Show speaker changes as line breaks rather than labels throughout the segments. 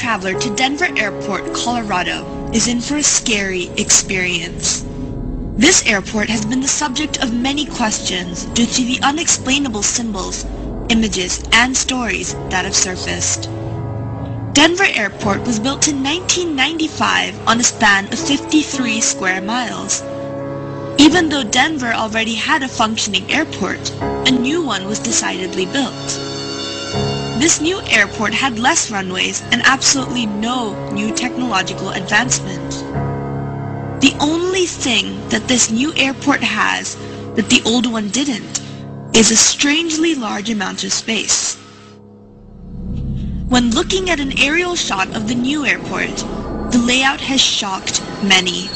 traveler to Denver Airport, Colorado, is in for a scary experience. This airport has been the subject of many questions due to the unexplainable symbols, images, and stories that have surfaced. Denver Airport was built in 1995 on a span of 53 square miles. Even though Denver already had a functioning airport, a new one was decidedly built. This new airport had less runways and absolutely no new technological advancement. The only thing that this new airport has that the old one didn't is a strangely large amount of space. When looking at an aerial shot of the new airport, the layout has shocked many.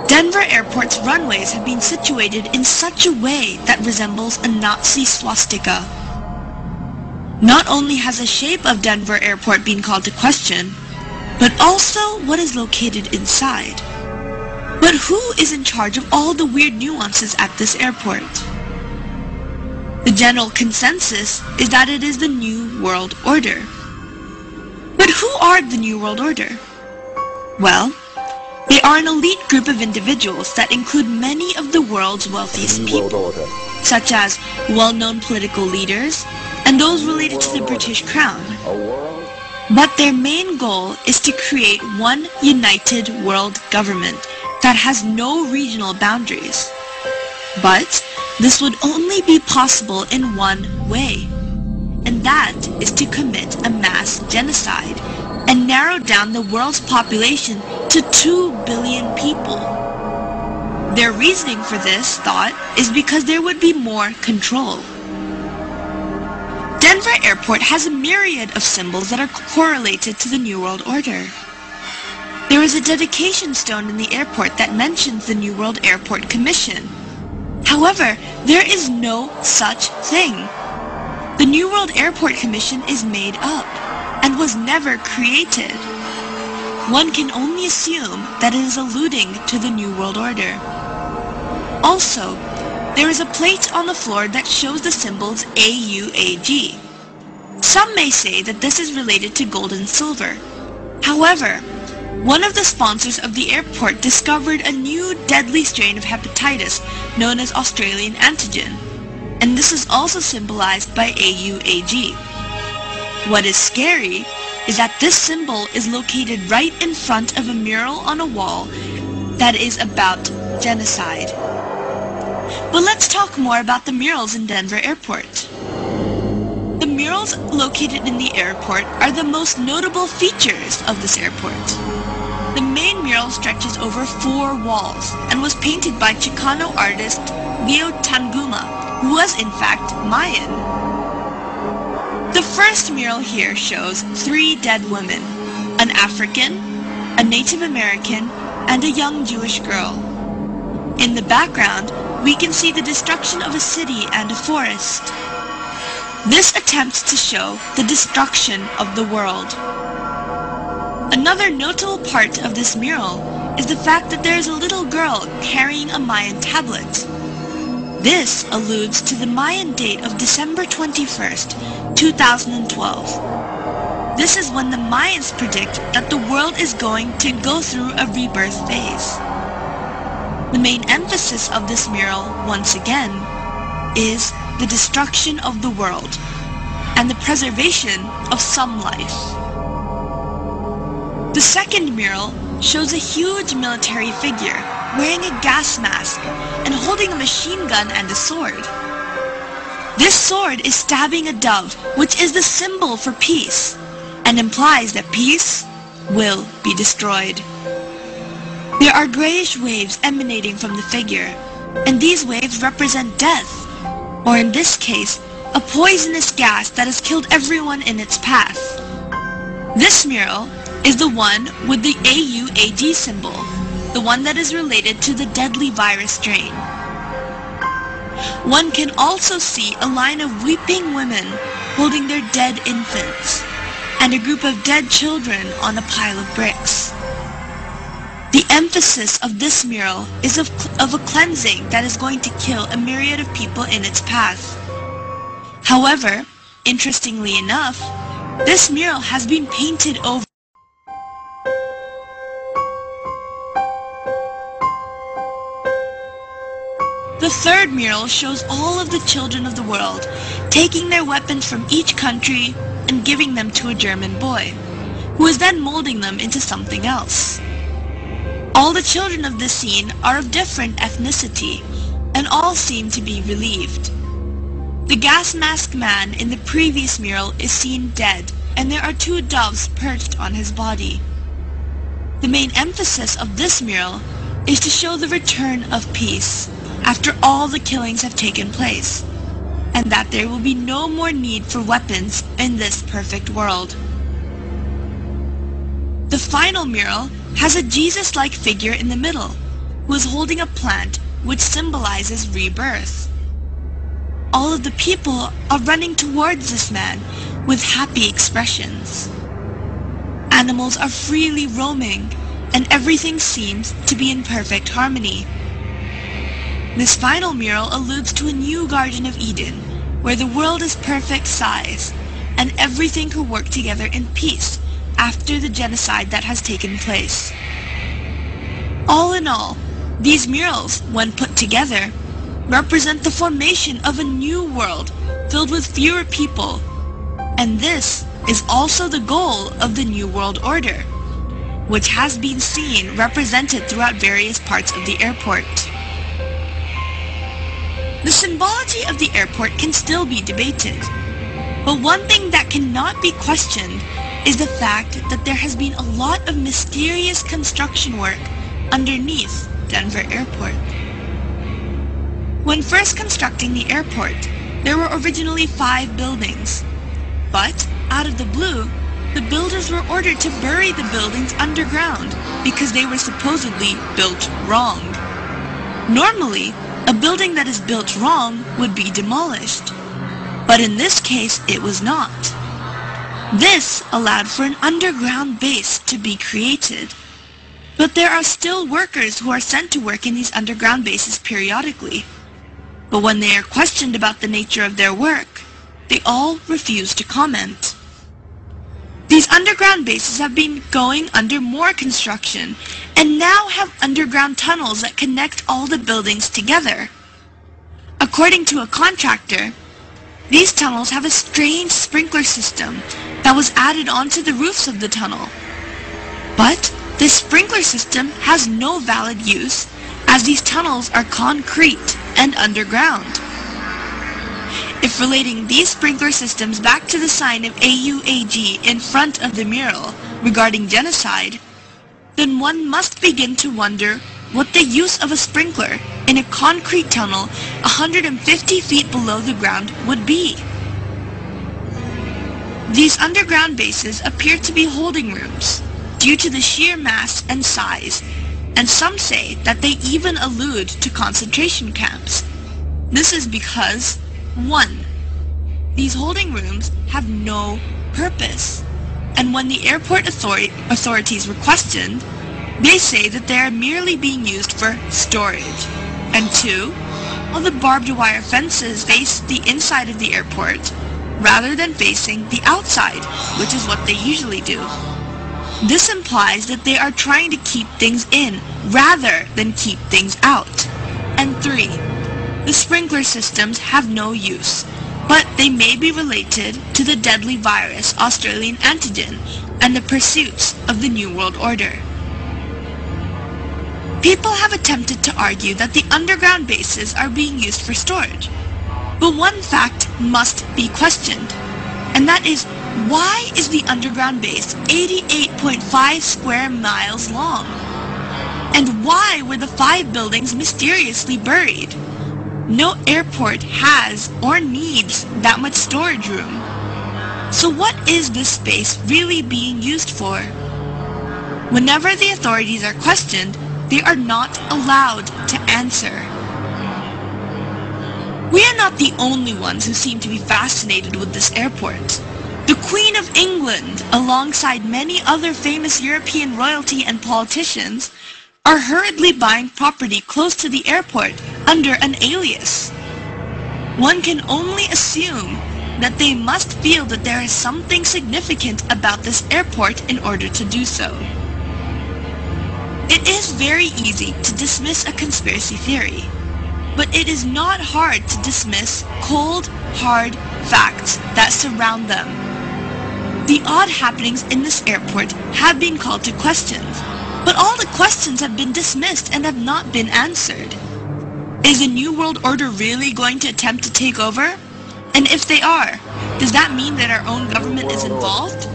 Denver Airport's runways have been situated in such a way that resembles a Nazi swastika. Not only has the shape of Denver Airport been called to question, but also what is located inside. But who is in charge of all the weird nuances at this airport? The general consensus is that it is the New World Order. But who are the New World Order? Well, they are an elite group of individuals that include many of the world's wealthiest people, such as well-known political leaders and those related to the British Crown. But their main goal is to create one united world government that has no regional boundaries. But this would only be possible in one way, and that is to commit a mass genocide and narrow down the world's population to 2 billion people. Their reasoning for this thought is because there would be more control. Denver Airport has a myriad of symbols that are correlated to the New World Order. There is a dedication stone in the airport that mentions the New World Airport Commission. However, there is no such thing. The New World Airport Commission is made up and was never created. One can only assume that it is alluding to the New World Order. Also, there is a plate on the floor that shows the symbols AUAG. Some may say that this is related to gold and silver. However, one of the sponsors of the airport discovered a new deadly strain of hepatitis known as Australian antigen, and this is also symbolized by AUAG. What is scary is that this symbol is located right in front of a mural on a wall that is about genocide. But let's talk more about the murals in Denver Airport. The murals located in the airport are the most notable features of this airport. The main mural stretches over 4 walls and was painted by Chicano artist Leo Tanguma, who was in fact Mayan. The first mural here shows 3 dead women, an African, a Native American, and a young Jewish girl. In the background, we can see the destruction of a city and a forest. This attempts to show the destruction of the world. Another notable part of this mural is the fact that there is a little girl carrying a Mayan tablet. This alludes to the Mayan date of December 21st, 2012. This is when the Mayans predict that the world is going to go through a rebirth phase. The main emphasis of this mural, once again, is the destruction of the world and the preservation of some life. The second mural shows a huge military figure wearing a gas mask and holding a machine gun and a sword. This sword is stabbing a dove, which is the symbol for peace, and implies that peace will be destroyed. There are grayish waves emanating from the figure, and these waves represent death, or in this case, a poisonous gas that has killed everyone in its path. This mural is the one with the AUAG symbol, the one that is related to the deadly virus strain. One can also see a line of weeping women holding their dead infants, and a group of dead children on a pile of bricks. The emphasis of this mural is of a cleansing that is going to kill a myriad of people in its path. However, interestingly enough, This mural has been painted over. The third mural shows all of the children of the world taking their weapons from each country and giving them to a German boy, who is then molding them into something else. All the children of this scene are of different ethnicity, and all seem to be relieved. The gas mask man in the previous mural is seen dead, and there are two doves perched on his body. The main emphasis of this mural is to show the return of peace after all the killings have taken place, and that there will be no more need for weapons in this perfect world. The final mural has a Jesus-like figure in the middle, who is holding a plant which symbolizes rebirth. All of the people are running towards this man with happy expressions. Animals are freely roaming, and everything seems to be in perfect harmony. This final mural alludes to a new Garden of Eden, where the world is perfect size, and everything could work together in peace after the genocide that has taken place. All in all, these murals, when put together, represent the formation of a new world filled with fewer people, and this is also the goal of the New World Order, which has been seen represented throughout various parts of the airport. The symbology of the airport can still be debated, but one thing that cannot be questioned is the fact that there has been a lot of mysterious construction work underneath Denver Airport. When first constructing the airport, there were originally 5 buildings, but out of the blue, the builders were ordered to bury the buildings underground because they were supposedly built wrong. Normally, a building that is built wrong would be demolished, but in this case it was not. This allowed for an underground base to be created, but there are still workers who are sent to work in these underground bases periodically. But when they are questioned about the nature of their work, they all refuse to comment. These underground bases have been going under more construction and now have underground tunnels that connect all the buildings together. According to a contractor, these tunnels have a strange sprinkler system that was added onto the roofs of the tunnel. But this sprinkler system has no valid use, as these tunnels are concrete and underground. If relating these sprinkler systems back to the sign of AUAG in front of the mural regarding genocide, then one must begin to wonder what the use of a sprinkler in a concrete tunnel 150 feet below the ground would be. These underground bases appear to be holding rooms due to the sheer mass and size, and some say that they even allude to concentration camps. This is because 1. These holding rooms have no purpose, and when the airport authorities were questioned, they say that they are merely being used for storage. And 2, all the barbed wire fences face the inside of the airport rather than facing the outside, which is what they usually do. This implies that they are trying to keep things in rather than keep things out. And 3, the sprinkler systems have no use, but they may be related to the deadly virus Australian antigen and the pursuits of the New World Order. People have attempted to argue that the underground bases are being used for storage, but one fact must be questioned, and that is, why is the underground base 88.5 square miles long? And why were the 5 buildings mysteriously buried? No airport has or needs that much storage room. So what is this space really being used for? Whenever the authorities are questioned, they are not allowed to answer. We are not the only ones who seem to be fascinated with this airport. The Queen of England, alongside many other famous European royalty and politicians, are hurriedly buying property close to the airport under an alias. One can only assume that they must feel that there is something significant about this airport in order to do so. It is very easy to dismiss a conspiracy theory, but it is not hard to dismiss cold, hard facts that surround them. The odd happenings in this airport have been called to questions, but all the questions have been dismissed and have not been answered. Is the New World Order really going to attempt to take over? And if they are, does that mean that our own government is involved?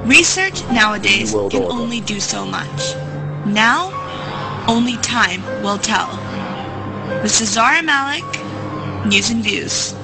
Research nowadays can only do so much. Now, only time will tell. This is Zara Malik, News and Views.